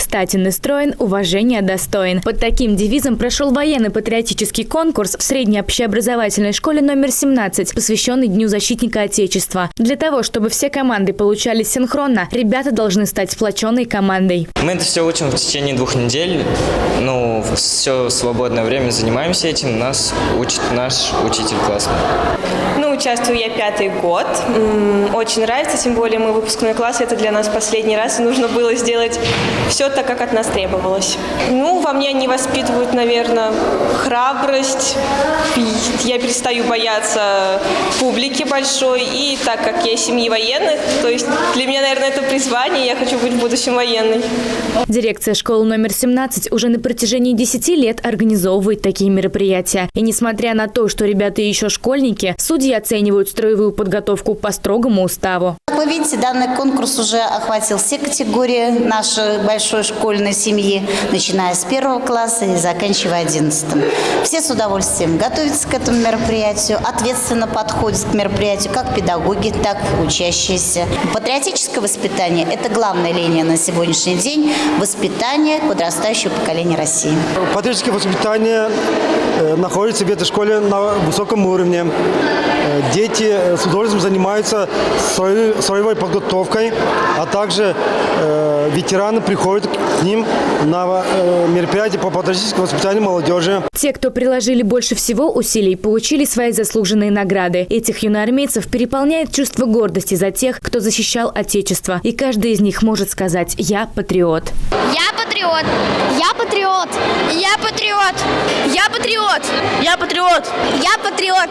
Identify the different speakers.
Speaker 1: статен и строен, уважения достоин. Под таким девизом прошел военно-патриотический конкурс в средней общеобразовательной школе номер 17, посвященный Дню защитника Отечества. Для того, чтобы все команды получались синхронно, ребята должны стать сплоченной командой.
Speaker 2: Мы это все учим в течение 2 недель. Все свободное время занимаемся этим. Нас учит наш учитель классный.
Speaker 3: Участвую я 5-й год. Очень нравится, тем более мы выпускной класс. Это для нас последний раз, и нужно было сделать все так, как от нас требовалось. Во мне они воспитывают, наверное, храбрость. Я перестаю бояться публики большой. И так как я из семьи военных, то есть для меня, наверное, это призвание, я хочу быть в будущем военной.
Speaker 1: Дирекция школы номер 17 уже на протяжении 10 лет организовывает такие мероприятия. И несмотря на то, что ребята еще школьники, судьи оценивают строевую подготовку по строгому уставу.
Speaker 4: Как вы видите, данный конкурс уже охватил все категории нашей большой школьной семьи, начиная с 1 класса и заканчивая 11-м. Все с удовольствием готовятся к этому мероприятию, ответственно подходят к мероприятию как педагоги, так и учащиеся. Патриотическое воспитание – это главная линия на сегодняшний день воспитания подрастающего поколения России.
Speaker 5: Патриотическое воспитание находится в этой школе на высоком уровне. Дети с удовольствием занимаются строевой подготовкой, а также ветераны приходят к ним на мероприятия по патриотическому воспитанию молодежи.
Speaker 1: Те, кто приложили больше всего усилий, получили свои заслуженные награды. Этих юноармейцев переполняет чувство гордости за тех, кто защищал Отечество. И каждый из них может сказать: «Я патриот».
Speaker 6: Я патриот. Я патриот. Я патриот. Я патриот. Я патриот. Я патриот.